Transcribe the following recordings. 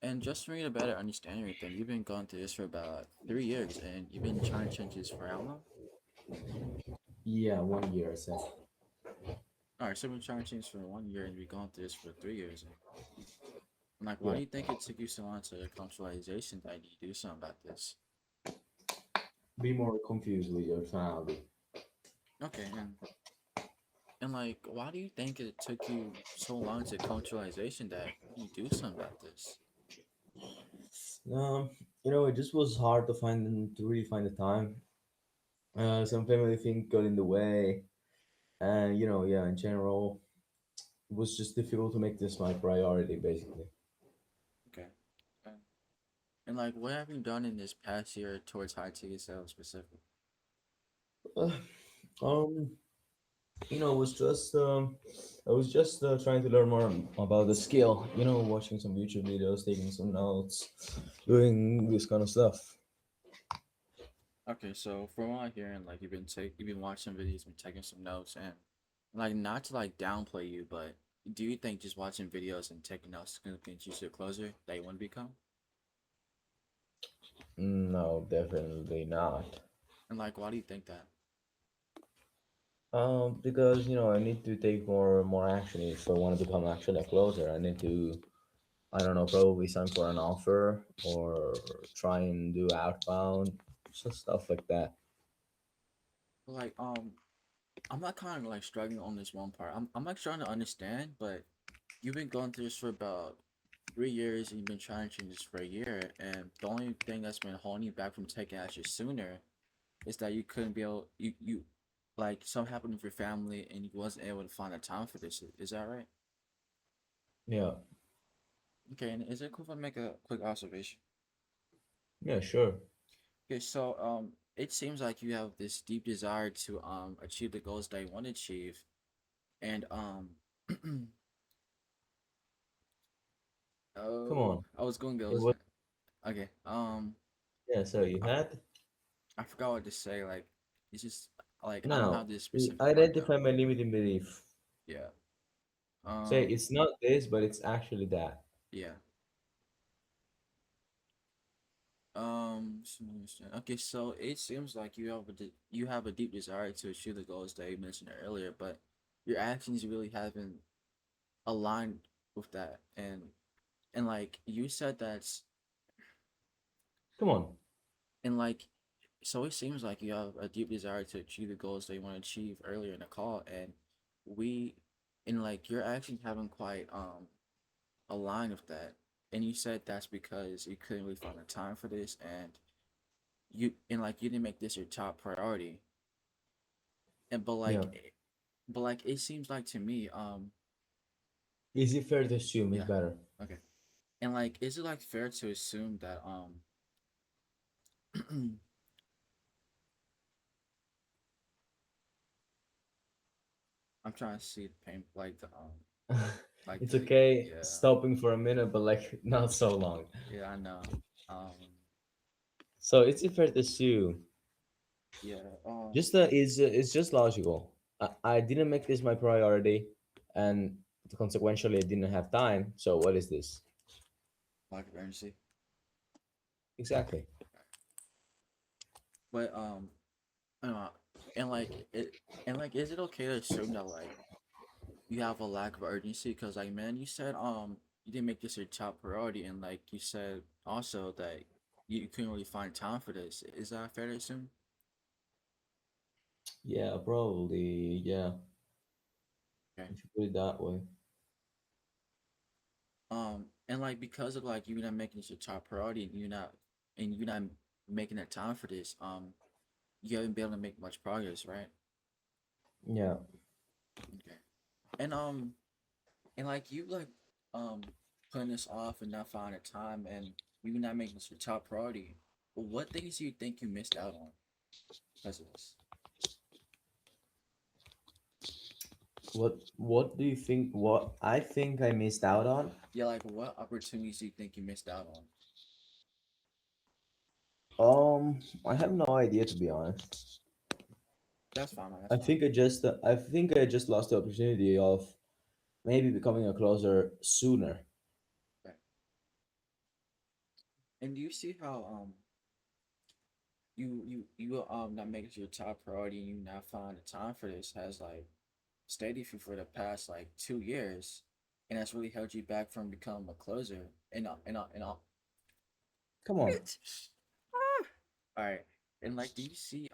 And just for me to better understand everything, you've been going through this for about 3 years, and you've been trying to change this for how long? Yeah, 1 year, I said. All right, so you've been trying to change for 1 year, and you've been going through this for 3 years. And like, why Yeah. do you think it took you so long to come to realization that you do something about this? Be more confused with your tonality. Okay, and like, why do you think it took you so long to come to realization that you do something about this? Um, it just was hard to really find the time. Some family thing got in the way, and yeah, in general, it was just difficult to make this my priority, basically. Okay. Okay. And like, what have you done in this past year towards high ticket sales specifically? Uh, um, I was just trying to learn more about the skill. Watching some YouTube videos, taking some notes, doing this kind of stuff. Okay, so from what I'm hearing, like you've been watching videos, been taking some notes, and like not to like downplay you, but do you think just watching videos and taking notes is gonna get you to the closer that you want to become? No, definitely not. And like, why do you think that? Because I need to take more action if I want to become actually a closer. I need to, I don't know, probably sign for an offer or try and do outbound, so stuff like that. Like, I'm not kind of like struggling on this one part. I'm like trying to understand, but you've been going through this for about 3 years, and you've been trying to change this for a year, and the only thing that's been holding you back from taking action sooner is that you couldn't be able you like something happened with your family and you wasn't able to find the time for this. Is that right? Yeah, Okay, and is it cool if I make a quick observation? yeah, sure. Okay, so it seems like you have this deep desire to achieve the goals that you want to achieve, and Come oh, on. I was going to go. It was, Okay, yeah, so you I, f- had I forgot what to say. Like, it's just like I don't now have this specific part down. identify my limiting belief. Yeah. Say Um. it's not this, but it's actually that. Yeah. Okay, so it seems like you have a deep desire to achieve the goals that you mentioned earlier, but your actions really haven't aligned with that. And like you said that's Come on. and like so it seems like you have a deep desire to achieve the goals that you want to achieve earlier in the call, and we and like your actions haven't quite aligned with that. And you said that's because you couldn't really find the time for this, and like you didn't make this your top priority. And Yeah. but like it seems like to me, Is it fair to assume it's yeah, better? okay. And like, is it like fair to assume that I'm trying to see the pain like It's the okay yeah stopping for a minute, but like not so long. yeah I know So it's fair to assume. yeah Just it's just logical. I didn't make this my priority, and consequentially, I didn't have time. So what is this lack of urgency. exactly? But uh, and like it and like is it okay to assume that like you have a lack of urgency? Because like man, you said you didn't make this your top priority, and like you said also that you couldn't really find time for this. Is that fair to assume? Yeah, probably. Yeah, Okay. if you put it that way. And like because of like you not making this your top priority, and you're not making that time for this, you haven't been able to make much progress, right? Yeah. Okay. And like you like um putting this off and not finding time, and you not making this your top priority. What things do you think you missed out on because of this? What do you think? What I think I missed out on? Yeah, like what opportunities do you think you missed out on? I have no idea to be honest. That's fine, man. That's fine. I think I just lost the opportunity of maybe becoming a closer sooner. Okay. And do you see how you not making it your top priority and you not finding the time for this has like stayed with you for the past like 2 years, and that's really held you back from becoming a closer. And Come on. all right, and like, do you see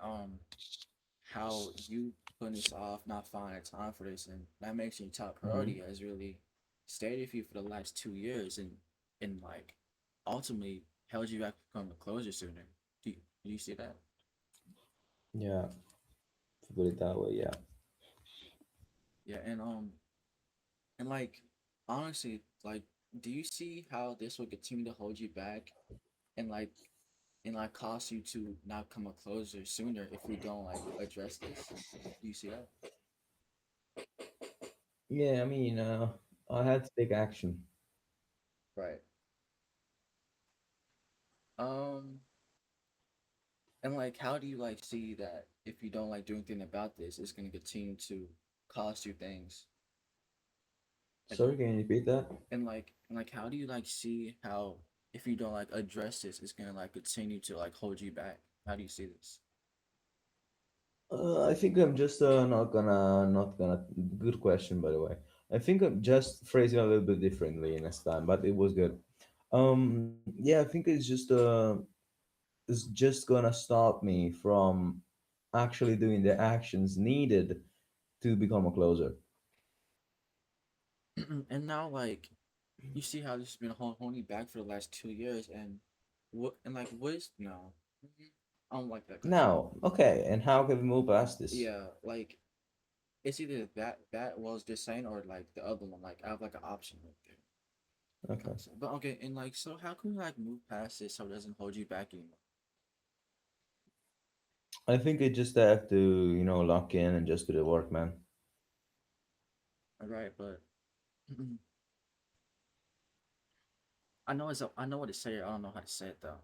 how you putting this off, not finding time for this, and not making your top Hmm. priority has really stayed with you for the last 2 years, and like ultimately held you back from becoming a closer sooner. Do you see that? Yeah, to put it that way, yeah. Yeah, and like honestly, like, do you see how this will continue to hold you back and like cost you to not come a closer sooner if we don't like address this? Do you see that? Yeah, I mean, I had to take action. Right. Um, and like, how do you like see that if you don't like do anything about this, it's gonna continue to cost you things? Like, Sorry, can you repeat that? and like, how do you like see how if you don't like address this, it's gonna like continue to like hold you back? How do you see this? I think I'm just not gonna. Good question, by the way. I think I'm just phrasing a little bit differently next time, but it was good. Yeah, I think it's just gonna stop me from actually doing the actions needed to become a closer. And now, like, you see how this has been holding you back for the last 2 years, and what is no? I don't like that question. Now, okay, and how can we move past this? Yeah, like it's either that was just saying or like the other one. Like I have like an option right there. Okay, But okay, and like so, how can we like move past this so it doesn't hold you back anymore? I think I just have to, lock in and just do the work, man. All right, but I know what to say. I don't know how to say it though.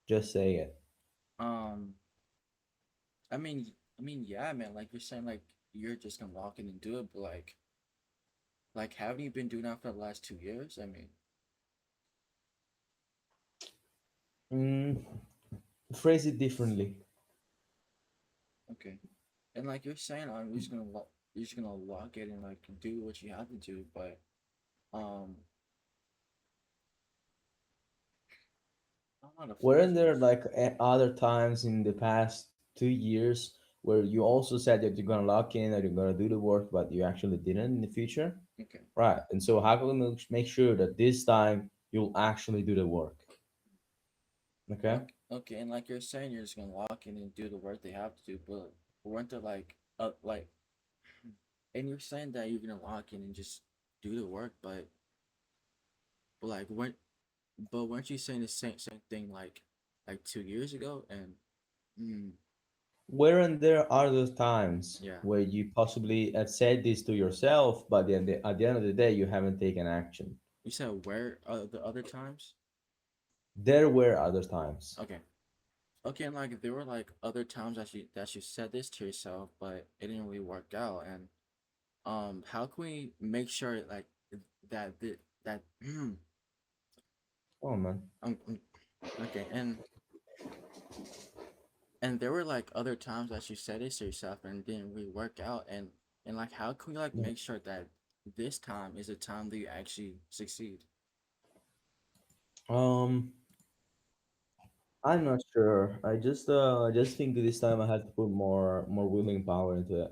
Just say it. Um, I mean, yeah, man. Like you're saying, like you're just gonna walk in and do it, but like haven't you been doing that for the last 2 years? I mean, Mm, phrase it differently. okay, and like you're saying, you're just gonna lock it and like do what you have to do, but um, I don't know how to phrase Weren't there this. like other times in the past 2 years where you also said that you're gonna lock in, that you're gonna do the work, but you actually didn't in the future? Okay. Right. And so how can we make sure that this time you'll actually do the work? Okay. Okay, and like you're saying, you're just gonna lock in and do the work they have to do, but weren't there like, and you're saying that you're gonna lock in and just do the work, but like weren't you saying the same thing like 2 years ago? And mm, Weren't there other times yeah, where you possibly had said this to yourself, but then at the end of the day you haven't taken action? you said where the other times? There were other times. Okay, okay, and like there were like other times that you said this to yourself, but it didn't really work out. And how can we make sure like that Oh man. um, okay, and there were like other times that you said this to yourself and it didn't really work out, and like how can we like Yeah. make sure that this time is a time that you actually succeed? Um, I'm not sure. I just think this time I had to put more willing power into it.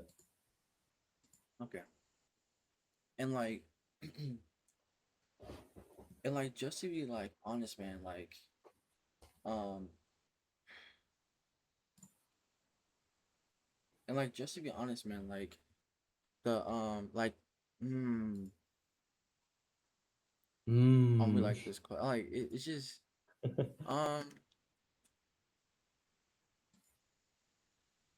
Okay, and like and like just to be like honest, man, um and like just to be honest, man, like the mm, I don't really Mm. like this like it's just um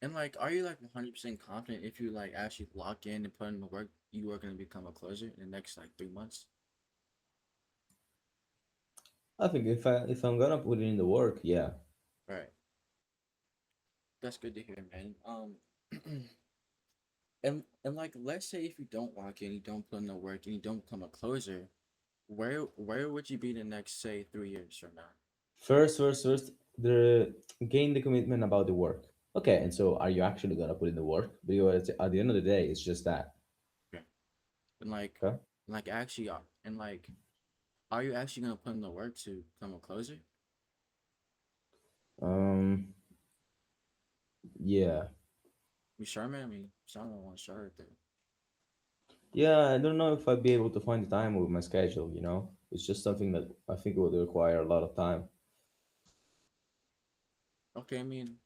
and like are you like 100% confident if you like actually lock in and put in the work you are going to become a closer in the next like 3 months? I think if I'm gonna put in the work, yeah. Right. That's good to hear, man. And like let's say if you don't lock in, you don't put in the work, and you don't become a closer, where would you be the next, say, 3 years from now? First, the gain the commitment about the work. Okay, and so are you actually gonna put in the work? Because at the end of the day, it's just that. Okay. And Okay. actually, and are you actually gonna put in the work to become a closer? Um. Yeah. You sure, man? I mean, someone wants sure there. Yeah. I don't know if I'd be able to find the time with my schedule. It's just something that I think would require a lot of time. Okay, I mean,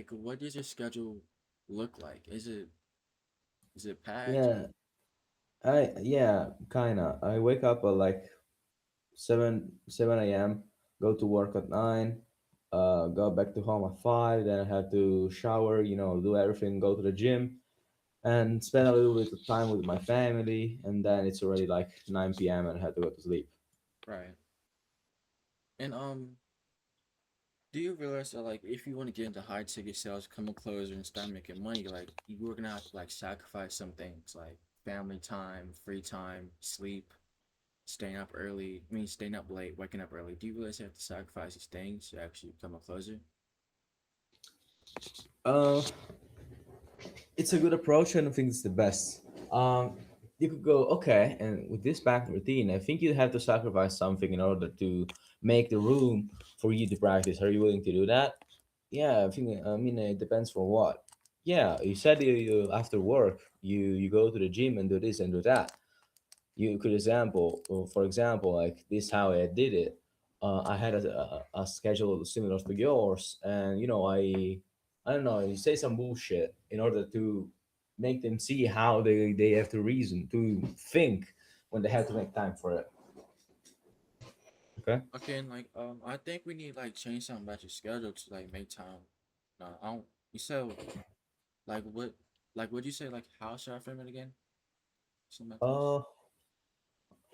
what does your schedule look like? Is it packed or? Yeah. Yeah, kinda. I wake up at like seven a.m. Go to work at 9. Go back to home at 5. Then I have to shower. Do everything. Go to the gym and spend a little bit of time with my family. And then it's already like 9 p.m. and I have to go to sleep. Right. And do you realize that if you want to get into high ticket sales, become a closer, and start making money, you're gonna have to sacrifice some things like family time, free time, sleep, staying up early. I mean, staying up late, waking up early. Do you realize you have to sacrifice these things to actually become a closer? Uh, it's a good approach, and I think it's the best. Um, you could go, okay, and with this back routine, I think you have to sacrifice something in order to make the room for you to practice. Are you willing to do that? Yeah, I mean, it depends for what. Yeah, you said you after work, you go to the gym and do this and do that. You could for example, like this how I did it. I had a schedule similar to yours, and I don't know, you say some bullshit in order to make them see how they have to reason to think when they have to make time for it. Okay. Okay, and I think we need change something about your schedule to make time. No, I don't. You said what? What'd you say? How should I frame it again? Something like this. uh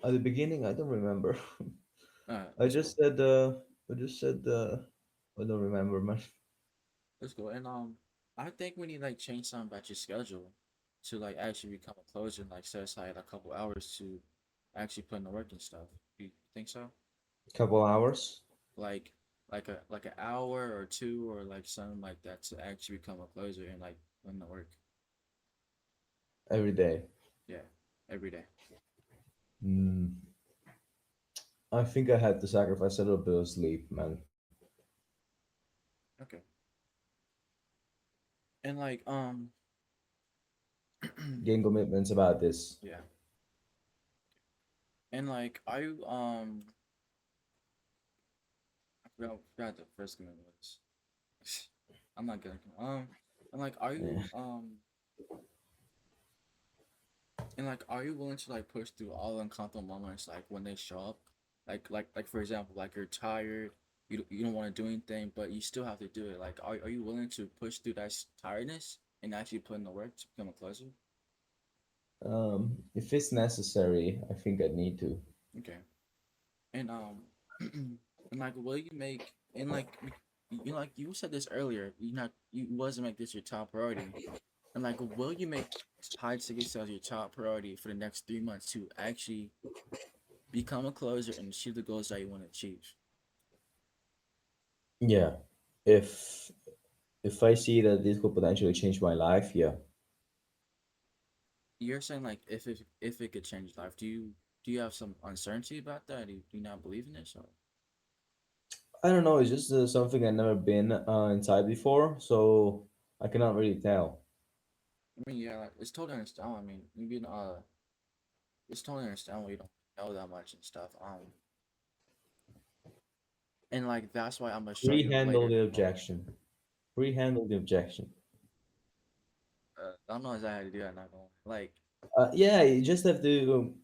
at the beginning, I don't remember. I Let's just go. said I just said I don't remember, man. Let's go. And I think we need change something about your schedule to actually become a closer and set aside a couple hours to actually put in the work and stuff. You think so? Couple hours Like an hour or two or something like that to actually become a closer and put in the work. every day. Yeah, every day. Mm, I think I had to sacrifice a little bit of sleep, man. Okay. And Gain commitments about this. yeah. And are you I forgot the first one was. I'm not gonna and are you Yeah. are you willing to push through all uncomfortable moments when they show up? For example, you're tired, you don't want to do anything, but you still have to do it. Are you willing to push through that tiredness and actually put in the work to become a closer? If it's necessary, I think I need to. Okay. And and will you make and you said this earlier, you wasn't make this your top priority. And will you make high ticket sales your top priority for the next 3 months to actually become a closer and achieve the goals that you want to achieve? Yeah. If if I see that this could potentially change my life, yeah. You're saying if it could change life, do you have some uncertainty about that? Do you not believe in this? Or I don't know. It's just something I've never been inside before, so I cannot really tell. I mean, yeah, it's totally understandable. I mean, you been it's totally understandable you don't know that much and stuff. And that's why I'm gonna show you Pre-handle later. the objection. Pre-handle the objection. I don't know exactly how to do that. Not gonna Yeah, you just have to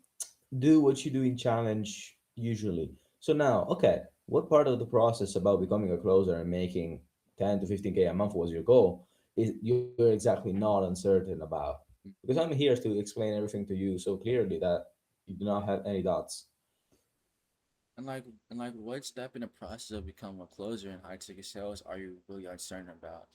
do what you do in challenge usually. So now, okay, what part of the process about becoming a closer and making 10 to 15K a month was your goal is you're exactly not uncertain about? Because I'm here to explain everything to you so clearly that you do not have any doubts. what step in the process of becoming a closer in high ticket sales are you really uncertain about?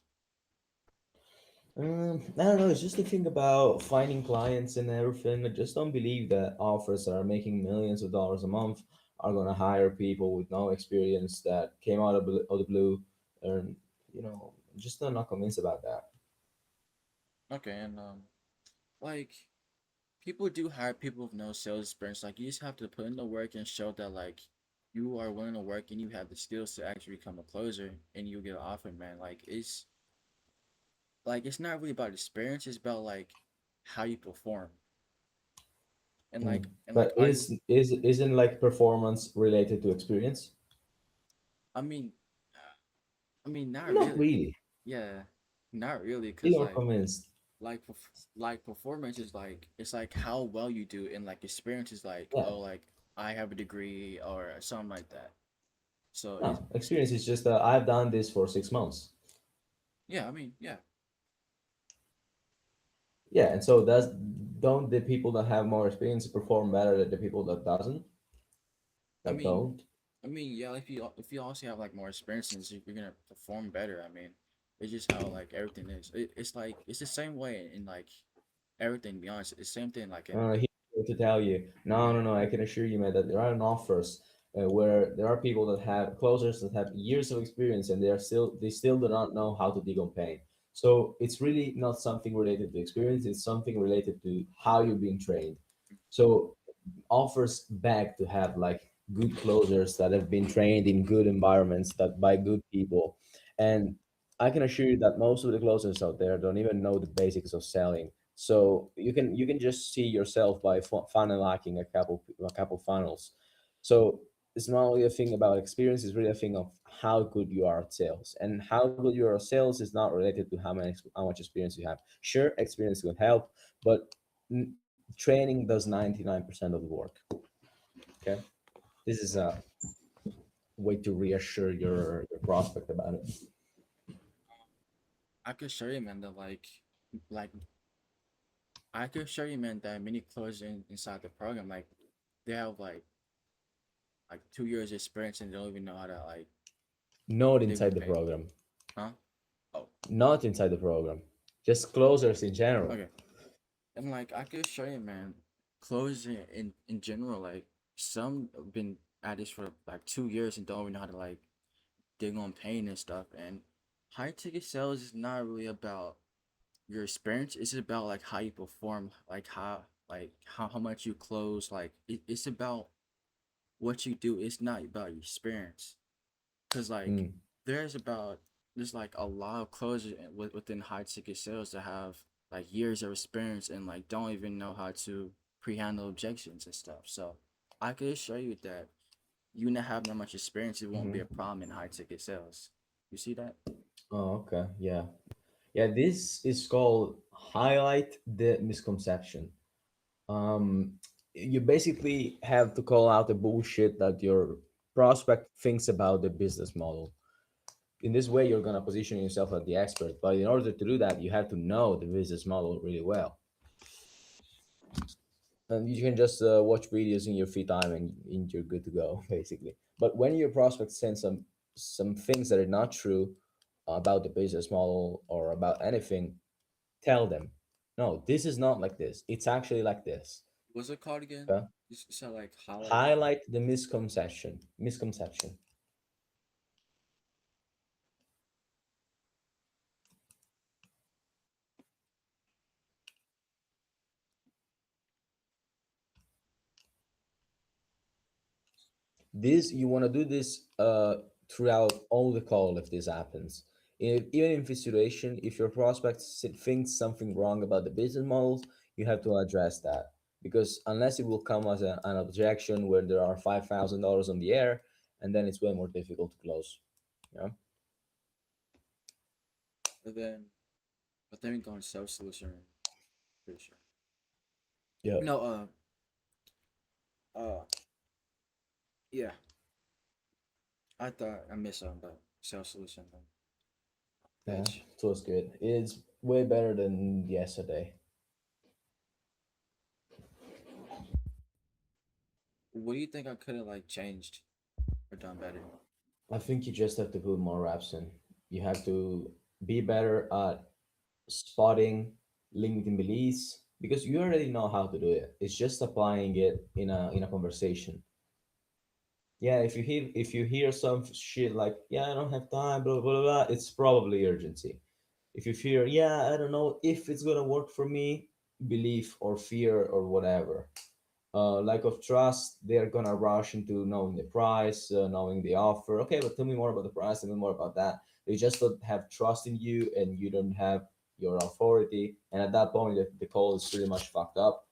I don't know. It's just the thing about finding clients and everything. I just don't believe that offers that are making millions of dollars a month are gonna hire people with no experience that came out of the blue, and just not convinced about that. Okay, and like people do hire people with no sales experience. Like you just have to put in the work and show that like you are willing to work and you have the skills to actually become a closer and you get an offer, man. It's not really about experience, it's about like how you perform. And Mm. like But are you isn't like performance related to experience? I mean not Not really. really. Yeah. Not really cuz Still are convinced. performance is like it's like how well you do and like experience is like Yeah. oh like I have a degree or something like that. So it's No, experience is just I've done this for 6 months. yeah, I mean, yeah. Yeah, and so does don't the people that have more experience perform better than the people that doesn't I that mean, don't? yeah, if you also have like more experiences, you're gonna perform better. I mean, it's just how like everything is. It's like it's the same way in like everything. To be honest, it's the same thing. Like in Here to tell you, no, no, no. I can assure you, man, that there are offers where there are people that have closers that have years of experience, and they still do not know how to dig on pain. So it's really not something related to experience. It's something related to how you're being trained. So offers back to have like good closers that have been trained in good environments that by good people, and I can assure you that most of the closers out there don't even know the basics of selling. So you can just see yourself by funnelacking a couple funnels. So it's not only a thing about experience; it's really a thing of how good you are at sales, and how good you are at sales is not related to how much experience you have. Sure, experience will help, but training does 99% of the work. Okay, this is a way to reassure your prospect about it. I could show you, man, that like I could show you, man, that many closers inside the program they have like 2 years experience and they don't even know how to like Not dig inside on the pain, program. huh? Oh, Not inside the program. Just closers in general. okay. And like I could show you, man, closers in general, like some have been at this for like 2 years and don't even know how to like dig on pain and stuff. And high ticket sales is not really about your experience. It's about like how you perform, how much you close. It's about what you do. It's not about your experience. Cause like Mm. there's about there's like a lot of closers within high ticket sales that have like years of experience and like don't even know how to pre-handle objections and stuff. So I could assure you that you not have that much experience, it won't be a Hmm. problem in high ticket sales. You see that? Oh, okay. Yeah. Yeah, this is called highlight the misconception. Um, you basically have to call out the bullshit that your prospect thinks about the business model. In this way, you're going to position yourself as the expert. But in order to do that, you have to know the business model really well. And you can just watch videos in your free time, and you're good to go, basically. But when your prospect sends some things that are not true about the business model or about anything, tell them, no, this is not like this. It's actually like this. What's it called again? Okay? You said like highlight what? Highlight the misconception. This you want to do this throughout all the call if this happens. Even in this situation, if your prospect thinks something wrong about the business models, you have to address that, because unless it will come as an objection where there are $5,000 on the air, and then it's way more difficult to close. Yeah. But then but then we go on self solution. Pretty sure. Yeah. No, uh, yeah. I thought I missed on the self solution Yeah. page. So it's good. It's way better than yesterday. What do you think I could have like changed or done better? I think you just have to put more reps in. You have to be better at spotting, limiting beliefs, because you already know how to do it. It's just applying it in a conversation. Yeah, if you hear some shit like, yeah, I don't have time, blah blah blah, blah, it's probably urgency. If you fear, yeah, I don't know if it's gonna work for me, belief or fear or whatever. Lack of trust, they're gonna rush into knowing the price, knowing the offer. Okay, but tell me more about the price, tell me more about that. They just don't have trust in you, and you don't have your authority. And at that point, the call is pretty much fucked up,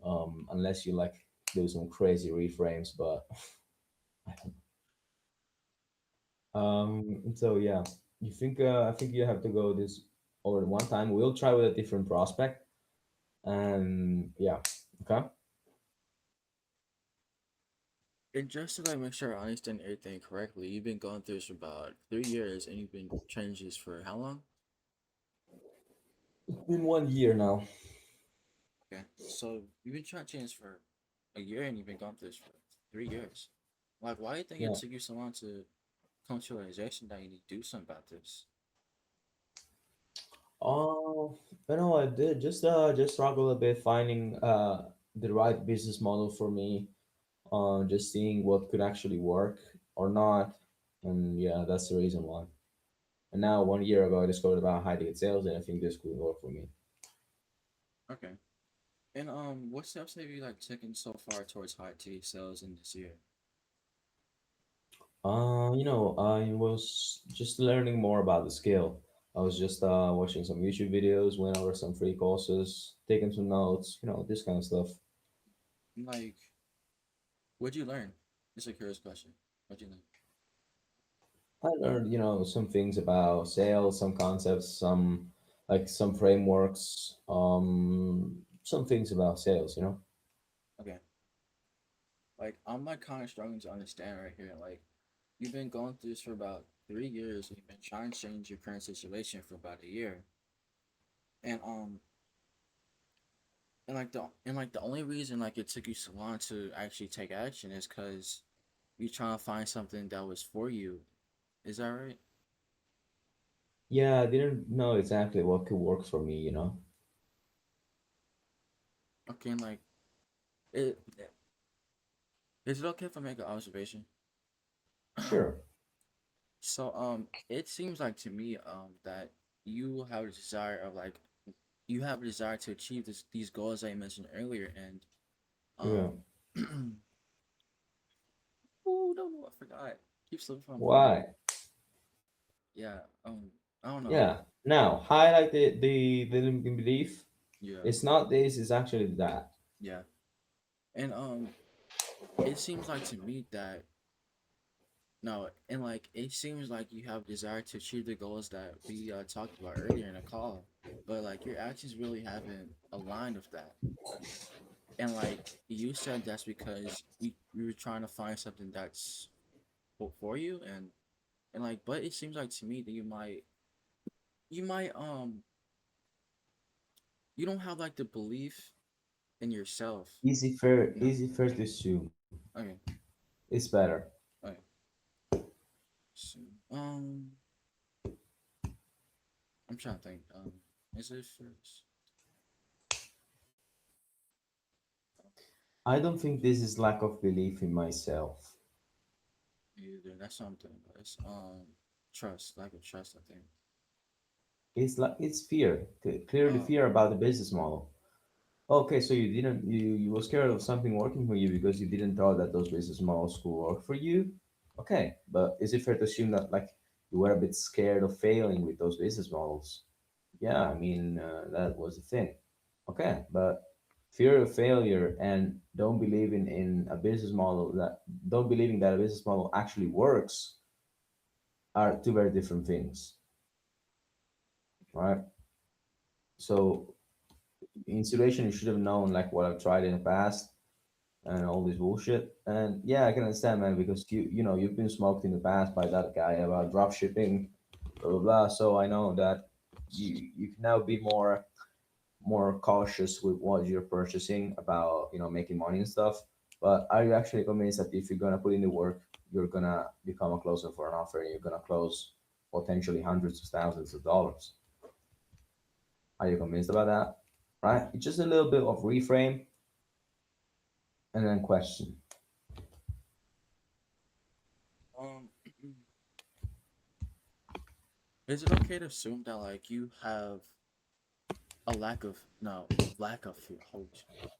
unless you like do some crazy reframes. But so yeah, you think I think you have to go this over one time. We'll try with a different prospect, and yeah, okay. And just to like make sure I understand everything correctly, you've been going through this for about 3 years, and you've been changing this for how long? It's been 1 year now. Okay, so you've been trying to change this for a year, and you've been going through this for 3 years. Like, why do you think it Yeah. took you so long to come to a realization that you need to do something about this? Oh, you know, I did just struggle a bit finding the right business model for me. Just seeing what could actually work or not, and yeah, that's the reason why. And now 1 year ago, I discovered about high ticket sales, and I think this could work for me. Okay. And what steps have you like taken so far towards high tea sales in this year? I was just learning more about the skill. I was just watching some YouTube videos, went over some free courses, taking some notes, this kind of stuff. Like, what'd you learn? It's a curious question. What'd you learn? I learned, some things about sales, some concepts, some frameworks, some things about sales. Okay. Like, I'm like kind of struggling to understand right here. Like, you've been going through this for about 3 years, and you've been trying to change your current situation for about a year. And the only reason like it took you so long to actually take action is because you're trying to find something that was for you. Is that right? Yeah, I didn't know exactly what could work for me. Okay, and like, it is it okay if I make an observation? Sure. So it seems like to me that you have a desire of like you have a desire to achieve these goals I mentioned earlier, and Yeah. um oh no, I forgot. Keep slipping from my mind. Why? Yeah, I don't know. Yeah. Now, highlight the limiting belief. Yeah, It's not this, it's actually that. yeah, and it seems like to me that no, and like it seems like you have desire to achieve the goals that we talked about earlier in the call, but like your actions really haven't aligned with that. And like you said, that's because we were trying to find something that's for you, and like, but it seems like to me that you might you don't have like the belief in yourself. No. Easy fair to assume. Okay. It's better. Okay. So, I'm trying to think. Is it first? I don't think this is lack of belief in myself. Either that's something, but it's trust, lack of trust. I think. It's fear. Clearly Oh, fear about the business model. Okay, so you were scared of something working for you because you didn't thought that those business models could work for you. Okay, but is it fair to assume that like you were a bit scared of failing with those business models? Yeah, I mean that was the thing. Okay, but fear of failure and don't believe in a business model that don't believing that a business model actually works are two very different things, right? So in situation you should have known like what I've tried in the past and all this bullshit. And yeah, I can understand, man, because you've been smoked in the past by that guy about drop shipping, blah blah blah. So I know that you can now be more cautious with what you're purchasing about making money and stuff. But are you actually convinced that if you're gonna put in the work, you're gonna become a closer for an offer and you're gonna close potentially hundreds of thousands of dollars? Are you convinced about that? Right? It's just a little bit of reframe and then question. Um, is it okay to assume that like you have a lack of no lack of fear? Holy shit.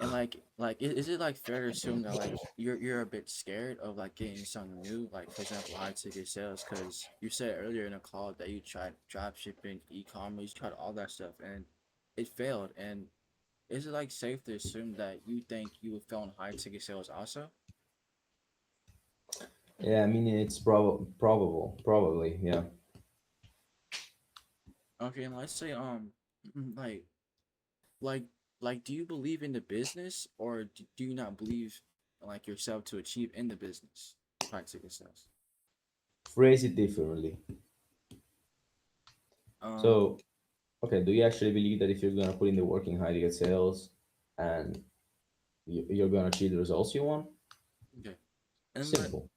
And is it like fair to assume that like you're a bit scared of like getting something new, like for example, high ticket sales? Because you said earlier in the call that you tried drop shipping, e-commerce, you tried all that stuff, and it failed. And is it like safe to assume that you think you would fail in high ticket sales also? Yeah, I mean it's probably, yeah. Okay, and let's say like like do you believe in the business or do you not believe like yourself to achieve in the business of high ticket sales? Phrase it differently. Um, So, okay, do you actually believe that if you're gonna put in the work in high ticket sales and you're gonna achieve the results you want? okay. And like Simple.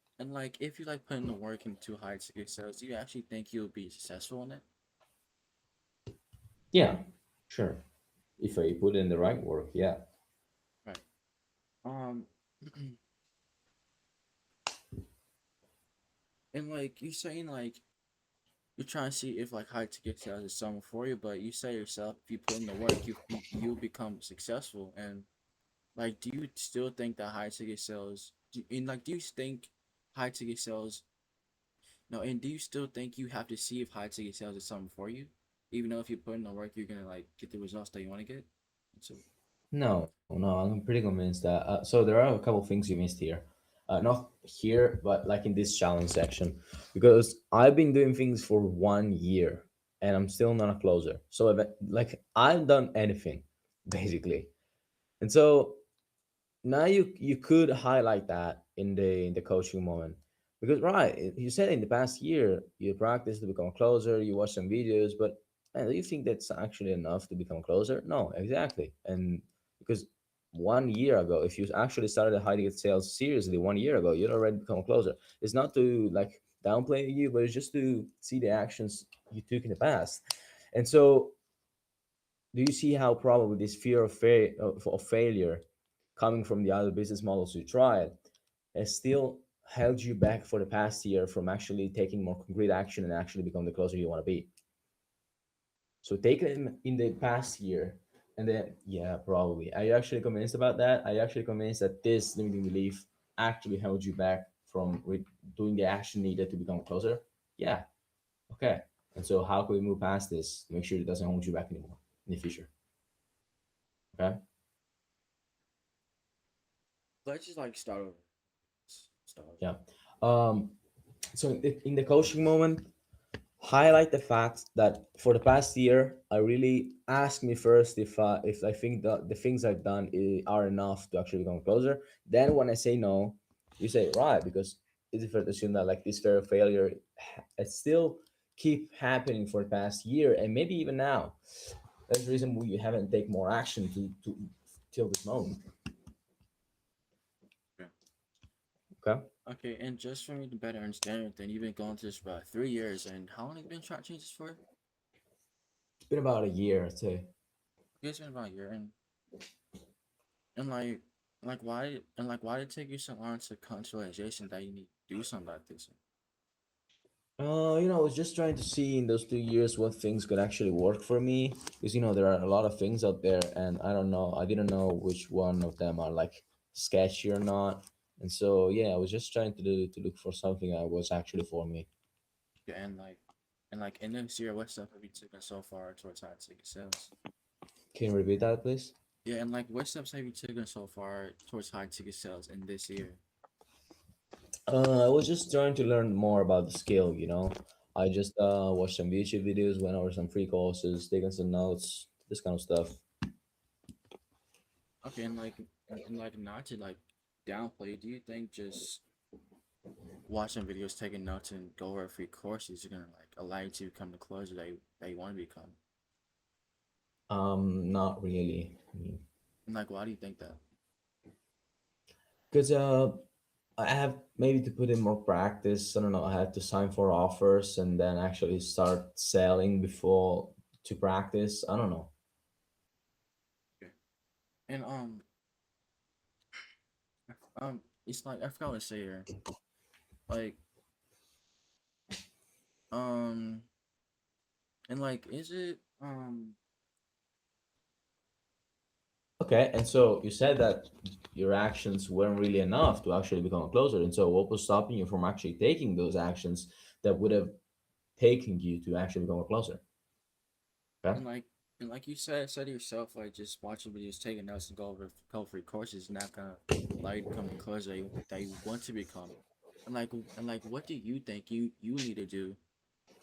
if you like putting the work into high ticket sales, do you actually think you'll be successful in it? Yeah, sure. If I put in the right work, yeah. Right. Um, and like you saying like you're trying to see if like high ticket sales is something for you, but you say yourself if you put in the work, you'll become successful. And like, do you still think that high ticket sales? And like, do you think high ticket sales? No, and do you still think you have to see if high ticket sales is something for you, even though if you put in the work, you're gonna like get the results that you want to get? So No, I'm pretty convinced that. So there are a couple things you missed here. Not here, but like in this challenge section, because I've been doing things for 1 year and I'm still not a closer. So like I've done anything, basically, and so now you could highlight that in the coaching moment, because right, you said in the past year you practiced to become a closer, you watch some videos, but man, do you think that's actually enough to become a closer? No, exactly. And because 1 year ago, if you actually started hiding sales seriously 1 year ago, you'd already become a closer. It's not to like downplay you, but it's just to see the actions you took in the past. And so do you see how probably this fear of failure coming from the other business models you tried has still held you back for the past year from actually taking more concrete action and actually become the closer you want to be? So take them in the past year, and then yeah, probably. Are you actually convinced about that? Are you actually convinced that this limiting belief actually held you back from doing the action needed to become closer? Yeah. Okay. And so how can we move past this to make sure it doesn't hold you back anymore in the future? Okay. let's just like start over. Start over. Yeah. Um, so in the coaching moment, highlight the fact that for the past year, I really ask me first if I think that the things I've done are enough to actually become closer. Then when I say no, you say right, because it's fair to assume that like this fear of failure, it still keep happening for the past year and maybe even now. That's the reason we haven't take more action to till this moment. Yeah. Okay, Okay, and just for me to better understand it, then you've been going through this for about 3 years, and how long have you been trying to change this for? it's been about a year, I'd say. It's been about a year, and why did it take you so long to come to realization that you need to do something like this? I was just trying to see in those 2 years what things could actually work for me. Because, there are a lot of things out there, and I don't know, I didn't know which one of them are like sketchy or not. And so, yeah, I was just trying to look for something that was actually for me. Yeah, and in this year, what stuff have you taken so far towards high ticket sales? Can you repeat that, please? Yeah, and like what steps have you taken so far towards high ticket sales in this year? I was just trying to learn more about the skill. I just watched some YouTube videos, went over some free courses, taken some notes, this kind of stuff. Okay, and like not to like downplay, do you think just watching videos, taking notes, and go over free courses are gonna like allow you to become the closer that you want to become? Not really. I mean, And like, why do you think that? because I have maybe to put in more practice. I don't know. I have to sign for offers and then actually start selling before to practice. I don't know. Okay. And it's like I forgot what to say here. Like um, and like, is it Okay, and so you said that your actions weren't really enough to actually become closer. And so, what was stopping you from actually taking those actions that would have taken you to actually become closer? Okay. and like and like you said yourself, like just watching videos, taking notes, and go over courses is not gonna allow you to become the closer that you want to become. And like, what do you think you need to do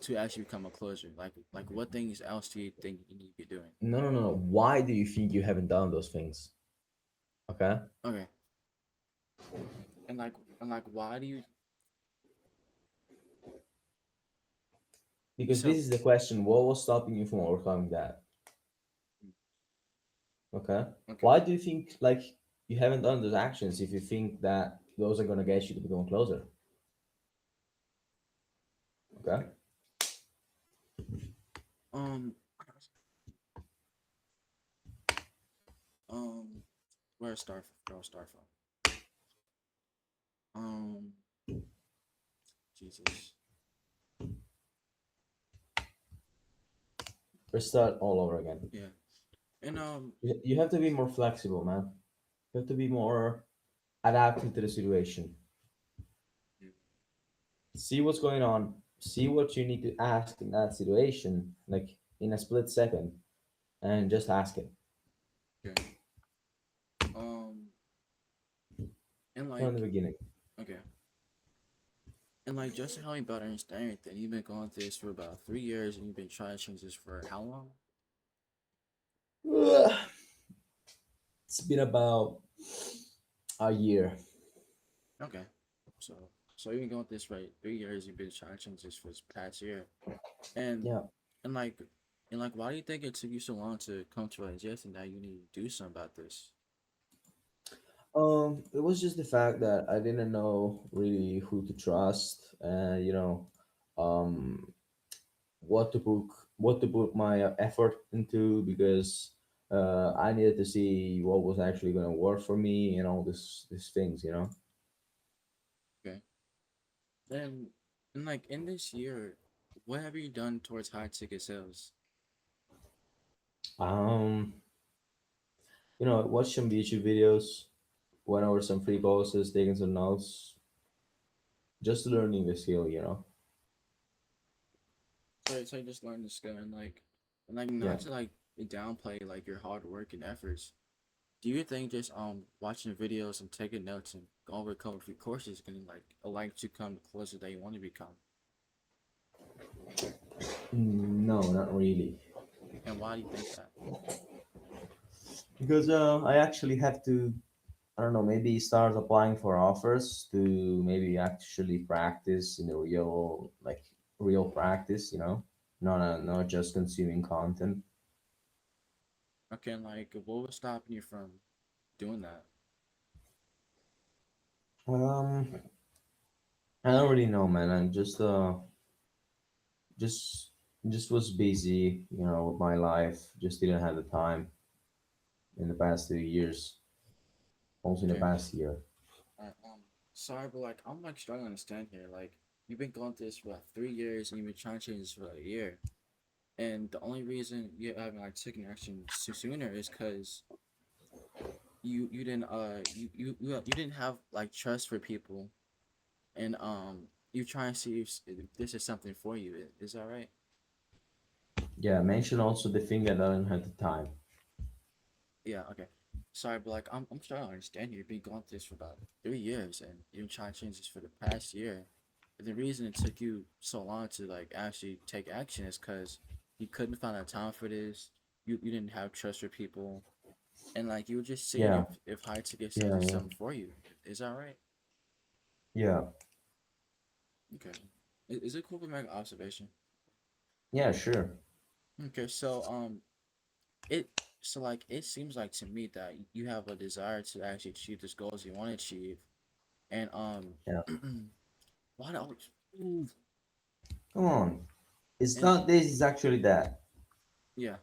to actually become a closer? Like what things else do you think you need to be doing? No, no, no, no. Why do you think you haven't done those things? Okay. Okay. And like why do you Because this so is the question: what was stopping you from overcoming that? Okay. okay, Why do you think like you haven't done those actions if you think that those are gonna get you to become closer? Okay. okay. Um um where start from? Um Jesus. Let's start all over again. Yeah. And You have to be more flexible, man. You have to be more adapting to the situation. yeah, See what's going on. See what you need to ask in that situation, like in a split second, and just ask it okay. Um and from the like beginning. okay. And like just to help me better understand everything, you've been going through this for about 3 years and you've been trying to change this for how long? Ugh. It's been about a year. Okay. So so you've been going through this for 3 years, you've been trying to change this for this past year. And Yeah. and like why do you think it took you so long to come to realization that you need to do something about this? It was just the fact that I didn't know really who to trust, and um, what to put my effort into, because I needed to see what was actually going to work for me and all these things, you know. Okay. Then and like in this year, what have you done towards high ticket sales? Um, watch some YouTube videos, went over some free courses, taking some notes, just learning the skill, you know. So you just learned the skill and like Yeah. not to like downplay like your hard work and efforts. Do you think just watching videos and taking notes and going over a couple free courses can like allow you to come closer that you want to become? No, not really. And why do you think that? Because I actually have to, I don't know, maybe start applying for offers to maybe actually practice in the real, like real practice, not just consuming content. Okay, and like what was stopping you from doing that? Um, I don't really know, man. I just just was busy, with my life. Just didn't have the time in the past 2 years, also in the Okay, past year. sorry, but like I'm like struggling to understand here. Like you've been going through this for like 3 years and you've been trying to change this for like a year. And the only reason you haven't like taken action sooner is because you didn't you didn't have like trust for people and you try and see if this is something for you. Is that right? Yeah, mention also the thing that I don't have the time. Yeah. Okay. Sorry, but like I'm trying to understand you. You've been going through this for about 3 years, and you've been trying to change this for the past year. And the reason it took you so long to like actually take action is because you couldn't find a time for this. You didn't have trust for people, and like you were just seeing Yeah, if high ticket sales yeah, is yeah, something for you. Is that right? yeah, Okay. Is it cool if we make an observation? yeah. Sure. Okay, so it so like it seems like to me that you have a desire to actually achieve this goals you want to achieve, and Yeah. why don't ooh, Come on. It's and not this. It's actually that. yeah,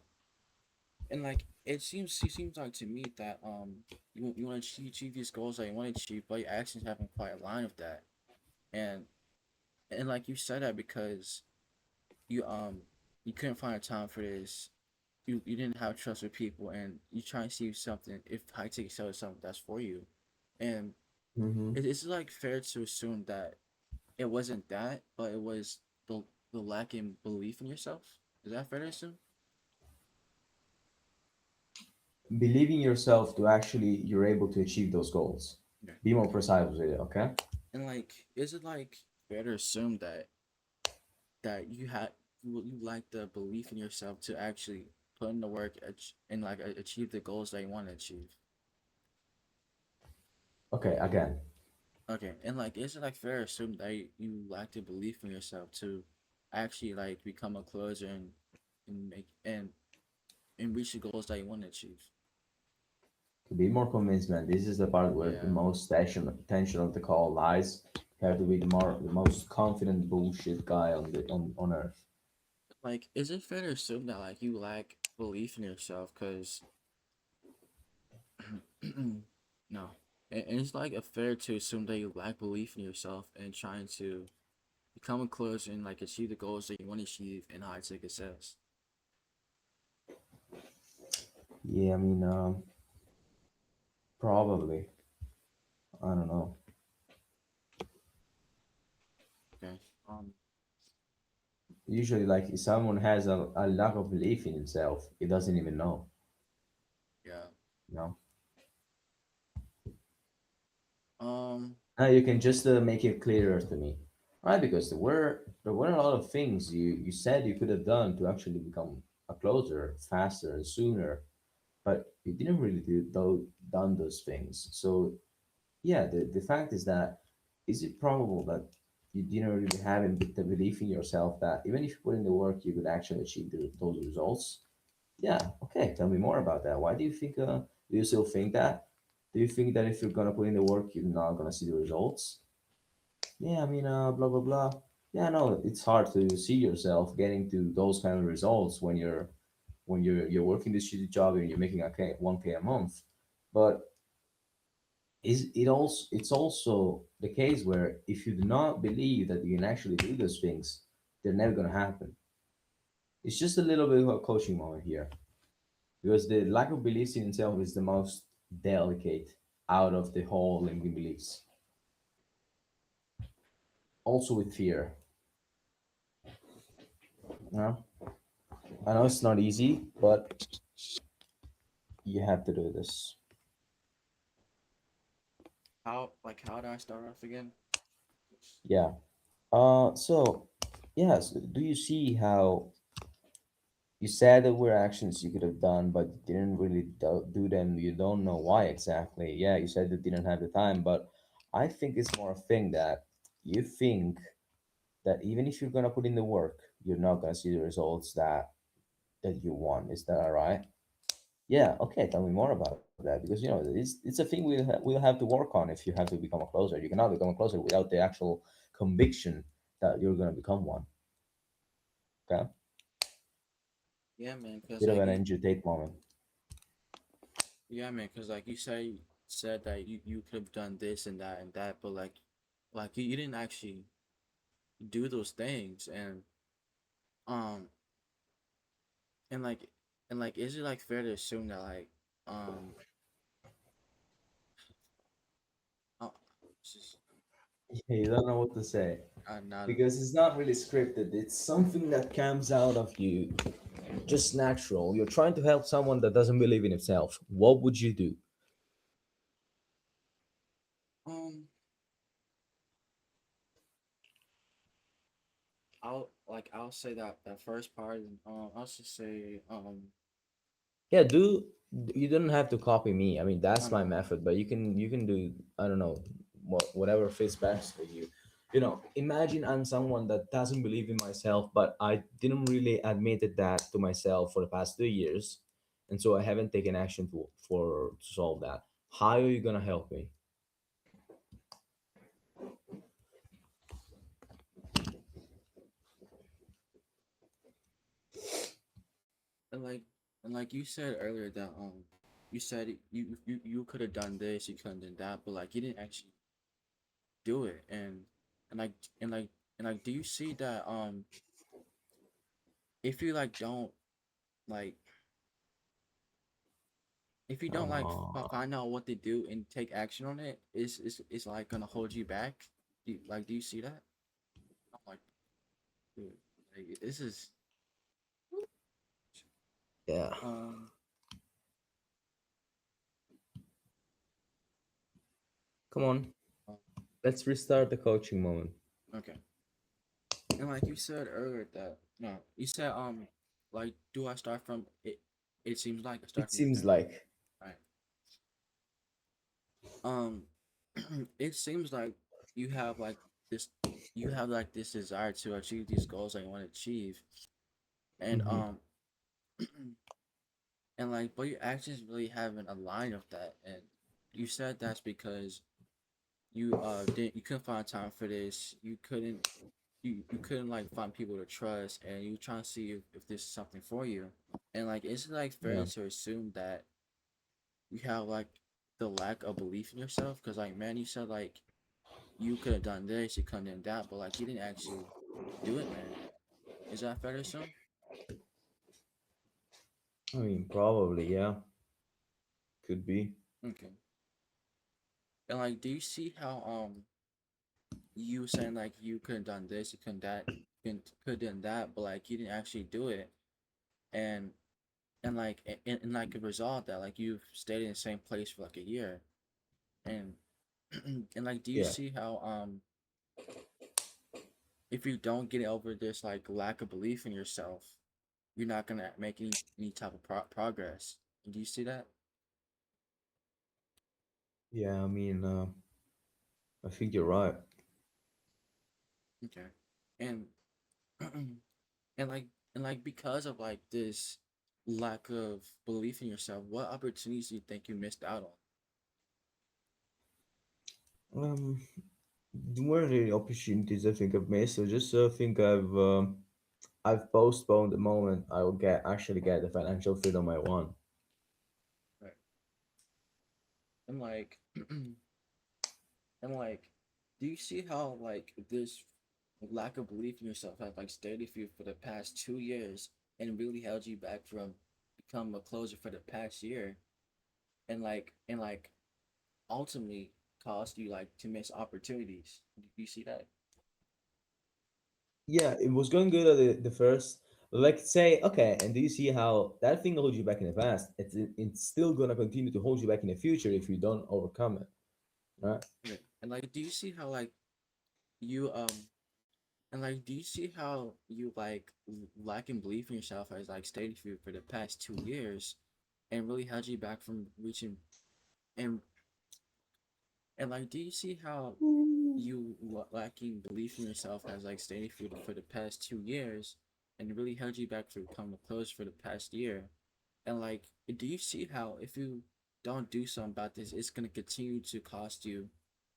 and like it seems like to me that you want to achieve these goals that you want to achieve, but your actions haven't quite aligned with that, and like you said that because you you couldn't find a time for this. You didn't have trust with people, and you try and see if something if high ticket sales is something that's for you, and Hmm. it's like fair to assume that it wasn't that, but it was the lack in belief in yourself. Is that fair to assume? Believe in yourself to actually you're able to achieve those goals. Yeah. Be more precise with it, okay? And like, is it like fair to assume that you had you lack the belief in yourself to actually put in the work and like achieve the goals that you want to achieve? Okay, again. Okay, and like, is it like fair to assume that you lack the belief in yourself to actually like become a closer and make and reach the goals that you want to achieve? To be more convinced, man, this is the part where the Yeah. most tension of the call lies. You have to be the most confident bullshit guy on earth. Like, is it fair to assume that like you lack belief in yourself? Cause no, and it's like a fair to assume that you lack belief in yourself and trying to become a closer and like achieve the goals that you want to achieve in high ticket sales. Yeah, I mean, probably. I don't know. Okay. Usually, like, if someone has a lack of belief in himself, he doesn't even know, Yeah. you know? Um. You can just make it clearer to me, right? Because there were a lot of things you said you could have done to actually become a closer faster and sooner, but you didn't really done those things. So yeah, the fact is that is it probable that you didn't really have the belief in yourself that even if you put in the work, you could actually achieve those results? Yeah, okay. Tell me more about that. Why do you think? Do you still think that? Do you think that if you're gonna put in the work, you're not gonna see the results? Yeah, I mean, blah blah blah. Yeah, no, it's hard to see yourself getting to those kind of results when you're working this shitty job and you're making 1K a month. But it's also the case where if you do not believe that you can actually do those things, they're never gonna happen. It's just a little bit of a coaching moment here because the lack of beliefs in itself is the most delicate out of the whole limiting beliefs. Also with fear. You know? I know Yeah. it's not easy, but you have to do this. How do I start off again? Yeah. So yes, do you see how you said there were actions you could have done, but you didn't really do them. You don't know why exactly. Yeah, you said you didn't have the time, but I think it's more a thing that you think that even if you're gonna put in the work, you're not gonna see the results that you want. Is that all right? Yeah. Okay. Tell me more about that because it's a thing we'll have to work on if you have to become a closer. You cannot become a closer without the actual conviction that you're gonna become one. Okay. Yeah, man. Cause Bit of like an Andrew Tate moment. yeah, man. Cause like you said that you could have done this and that, but like you didn't actually do those things, um and like is it like fair to assume that um uh, it's just Yeah, you don't know what to say not because it's not really scripted. It's something that comes out of you, just natural. You're trying to help someone that doesn't believe in himself. What would you do? um I'll say that that first part and I'll just say Yeah, you don't have to copy me. I mean, I that's my know. method, but you can do, I don't know, whatever fits best for you. Imagine I'm someone that doesn't believe in myself, but I didn't really admitted that to myself for the past 2 years, and so I haven't taken action to solve that. How are you gonna help me? And like and like you said earlier that you said you could have done this, you could have done that, but like you didn't actually do it, and like and like and like do you see that if you like don't like if you don't like Uh, find out what to do and take action on it, is like gonna hold you back? Do you see that? I'm like, dude, like this is yeah. um Come on. uh, Let's restart the coaching moment. okay. And like you said earlier that no, you said like do I start from it? It seems like I start It from the seems beginning. like. Right. Um, it seems like you have like this, you have like this desire to achieve these goals that you want to achieve, and Hmm. and like, but your actions really haven't aligned with that, and you said that's because you couldn't find time for this, you couldn't like find people to trust, and you trying to see if this is something for you, and like, is it like fair Yeah. to assume that you have like the lack of belief in yourself? Because like, man, you said like you could have done this, you could have done that, but like you didn't actually do it, man. Is that fair to assume? I mean, probably, yeah. Could be. Okay. And like, do you see how you were saying like you could have done this, you couldn't that, could have done that, but like you didn't actually do it, and and like a result of that, like you've stayed in the same place for like a year, and and like, do you Yeah. see how if you don't get over this like lack of belief in yourself, you're not gonna make any type of progress. Do you see that? Yeah, I mean, I think you're right. Okay. And and like and like because of like this lack of belief in yourself, what opportunities do you think you missed out on? Um, there weren't any opportunities I think I've missed. I just think I've postponed the moment I will actually get the financial freedom I want. Right. And like and like, do you see how like this lack of belief in yourself has like stayed with you for the past 2 years and really held you back from becoming a closer for the past year, and like ultimately caused you like to miss opportunities? Do you see that? Yeah, it was going good at the first. Like say, okay, and do you see how that thing holds you back in the past? It's still gonna continue to hold you back in the future if you don't overcome it, right? Okay. And like, do you see how like you and like, do you see how you like lacking belief in yourself has like stayed with you for the past 2 years and really held you back from reaching, and like, do you see how you lacking belief in yourself has like stayed with you for the past 2 years and really held you back from becoming close for the past year? And like, do you see how if you don't do something about this, it's gonna continue to cost you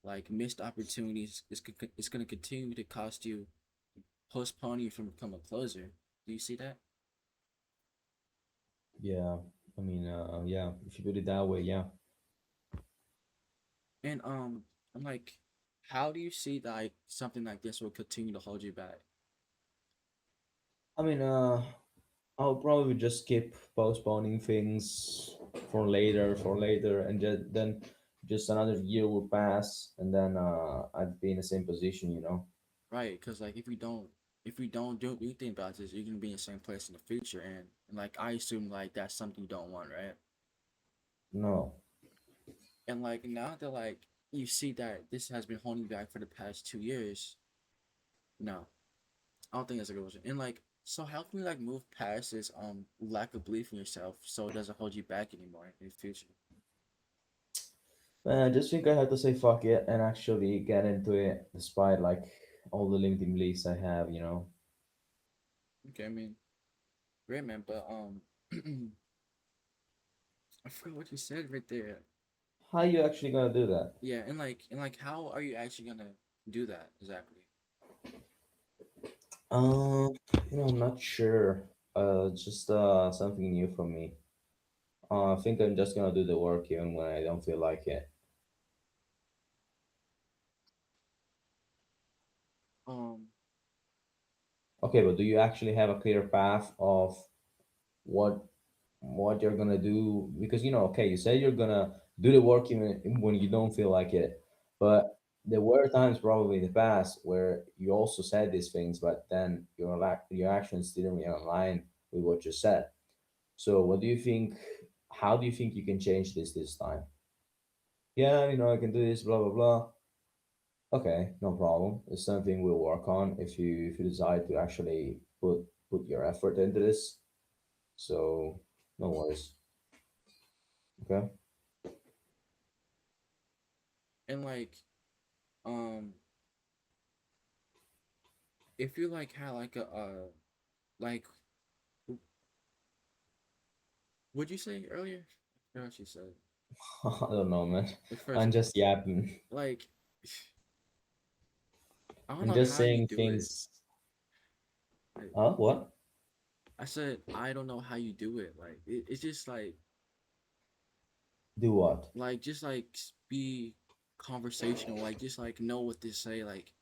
like missed opportunities. It's gonna continue to cost you, postpone you from becoming closer. Do you see that? Yeah, I mean, yeah, if you put it that way, yeah. And I'm like, how do you see that like something like this will continue to hold you back? I mean, I'll probably just keep postponing things for later, and then just another year will pass, and then I'd be in the same position, you know. Right? Because like if we don't do anything about this, you're gonna be in the same place in the future, and like I assume like that's something you don't want, right? No. And like now that like you see that this has been holding you back for the past 2 years, no, I don't think that's a good option. And like, so how can we like move past this lack of belief in yourself so it doesn't hold you back anymore in the future? I just think I have to say fuck it and actually get into it, despite like all the limiting beliefs I have, you know. Okay, I mean, great man, but I forgot what you said right there. How you actually gonna do that? Yeah, and like how are you actually gonna do that exactly? Um, I'm not sure. Just something new for me. I think I'm just gonna do the work even when I don't feel like it. Um, Okay, but do you actually have a clear path of what what you're gonna do? Because okay, you say you're gonna do the work even when you don't feel like it, but there were times probably in the past where you also said these things, but then your actions didn't really align with what you said. So, what do you think? How do you think you can change this time? Yeah, I can do this, blah blah blah. Okay, no problem. It's something we'll work on if you decide to actually put your effort into this. So no worries. Okay. and like, um, if you like had like a like, what'd you say earlier? I forgot what you said. I don't know, man. The first, I'm just yapping. like, I don't I'm know just how you saying do it. things. Like, What? I said, I don't know how you do it. Like, it's just Do what? just like be conversational. Like, just like know what to say. Like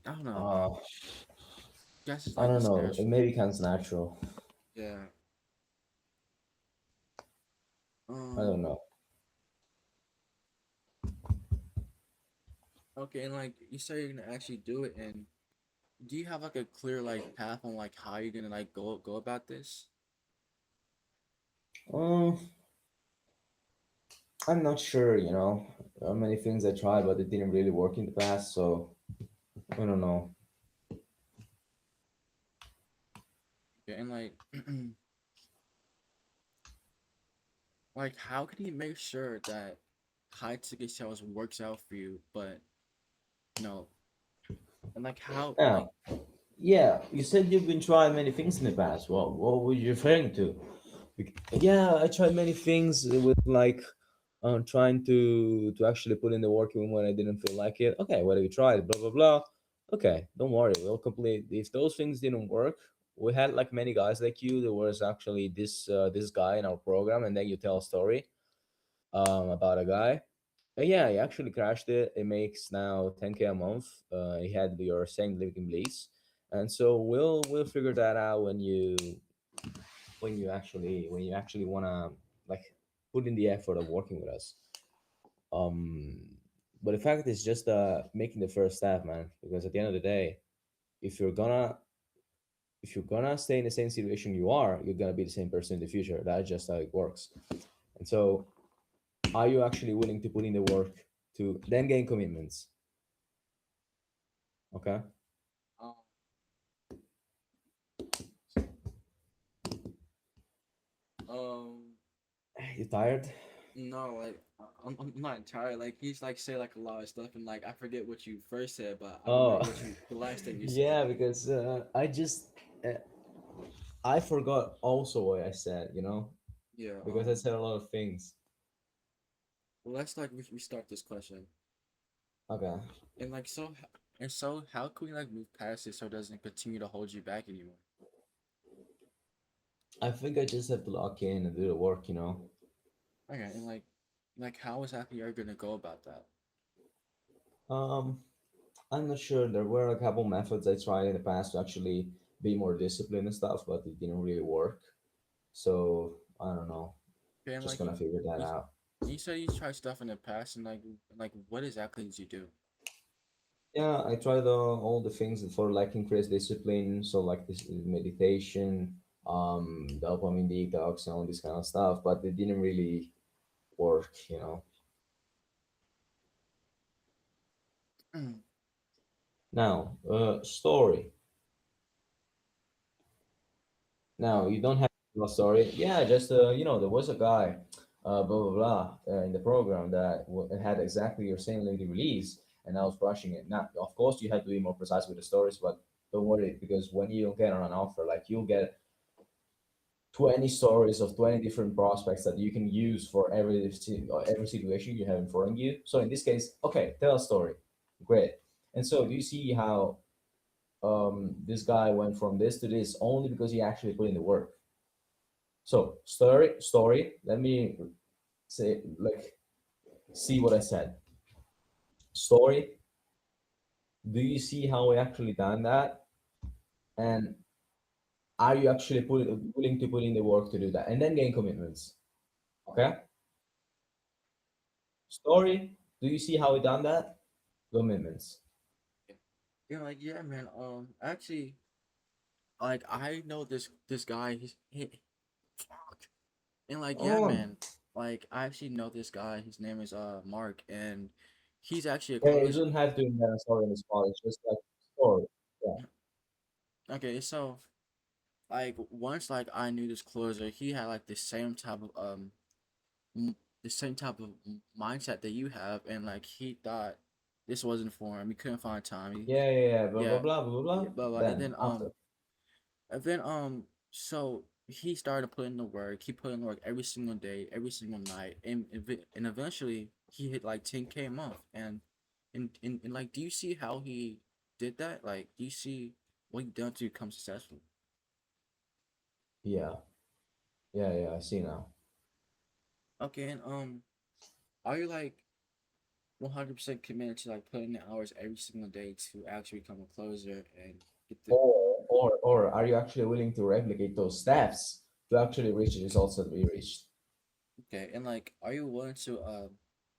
I don't know. Uh, Guess it's I like don't it's know. It natural. maybe comes natural. Yeah. I don't Um. know. Okay, and like you say you're gonna actually do it, and do you have like a clear like path on like how you're gonna like go about this? Um, I'm not sure. There are many things I tried, but it didn't really work in the past. So I don't know. Yeah, and like like how can you make sure that high ticket sales works out for you, but you know, and like how like Now, yeah, you said you've been trying many things in the past. What were you referring to? Yeah, I tried many things with like trying to actually put in the work even when I didn't feel like it. Okay, what have you tried? Blah blah blah. Okay, don't worry, we'll complete. If those things didn't work, we had like many guys like you. There was actually this guy in our program, and then you tell a story about a guy. Yeah, he actually crashed it. It makes now 10K a month. He had your same living lease, and so we'll figure that out when you actually wanna like put in the effort of working with us. Um, but the fact is just making the first step, man. Because at the end of the day, if you're gonna if you're gonna stay in the same situation you are, you're gonna be the same person in the future. That's just how it works. And so, are you actually willing to put in the work to then gain commitments? Okay. um um You tired? no like I'm not entirely like he's like say like a lot of stuff and like I forget what you first said, but I remember Oh, what you the last thing you said. yeah. Because uh, I forgot also what I said. Yeah. Because I said a lot of things. Well, let's like restart this question. Okay. And like so how can we like move past it so it doesn't continue to hold you back anymore? I think I just have to lock in and do the work. Okay, and like how exactly are you gonna go about that? Um, I'm not sure. There were a couple methods I tried in the past to actually be more disciplined and stuff, but it didn't really work. So I don't know. Okay, and Just like you gonna figure that you, out. you said you tried stuff in the past and like what exactly did you do? Yeah, I tried all the things for like increase discipline. So like this meditation, dopamine detox, and all this kind of stuff, but it didn't really work. Now, story. Now you um don't have a story. Yeah, just there was a guy, blah blah blah, in the program that had exactly your same lady release, and I was brushing it. Now, of course, you have to be more precise with the stories, but don't worry because when you get on an offer, like you'll get 20 stories of 20 different prospects that you can use for every situation you have in front of you. So in this case, okay, tell a story. Great. And so do you see how this guy went from this to this only because he actually put in the work. So story. Let me say like see what I said. Story. Do you see how we actually done that? And are you actually willing to put in the work to do that? And then gain commitments. Okay. Story. Do you see how we done that? Commitments. Like yeah, man. Actually, like I know this guy. Fuck. And like yeah, Oh, man. Like I actually know this guy. His name is Mark, and he's actually a yeah, you close. don't have to invent a story on the spot. It's just like story. Yeah. Okay, so like once like I knew this closer, he had like m- the same type of mindset that you have, and like he thought this wasn't for him. He couldn't find time. Yeah, yeah, yeah. Blah blah Yeah, blah blah blah. yeah, blah. Then after. And then so he started putting the work. He put in work every single day, every single night, and eventually he hit like 10K a month. And like, do you see how he did that? Like, do you see what he done to become successful? Yeah, yeah, yeah. I see now. Okay, and are you like 100% committed to like putting the hours every single day to actually become a closer and get the Or are you actually willing to replicate those steps to actually reach the results that we reached? okay, and like, are you willing to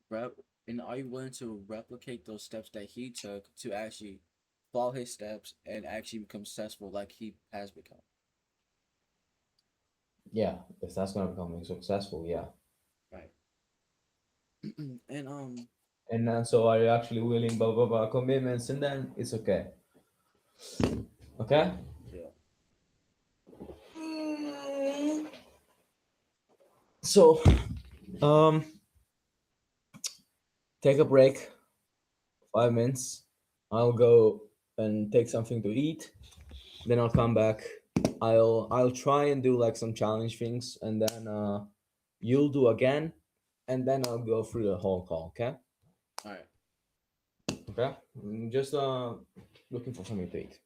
rep and are you willing to replicate those steps that he took to actually follow his steps and actually become successful like he has become? Yeah, if that's gonna become successful, yeah. Right. And And then so are you actually willing blah blah blah commitments and then it's okay. Okay? yeah. So um take a break, 5 minutes. I'll go and take something to eat. Then I'll come back. I'll try and do like some challenge things and then you'll do again and then I'll go through the whole call, okay? All right. Okay? Just looking for something to eat.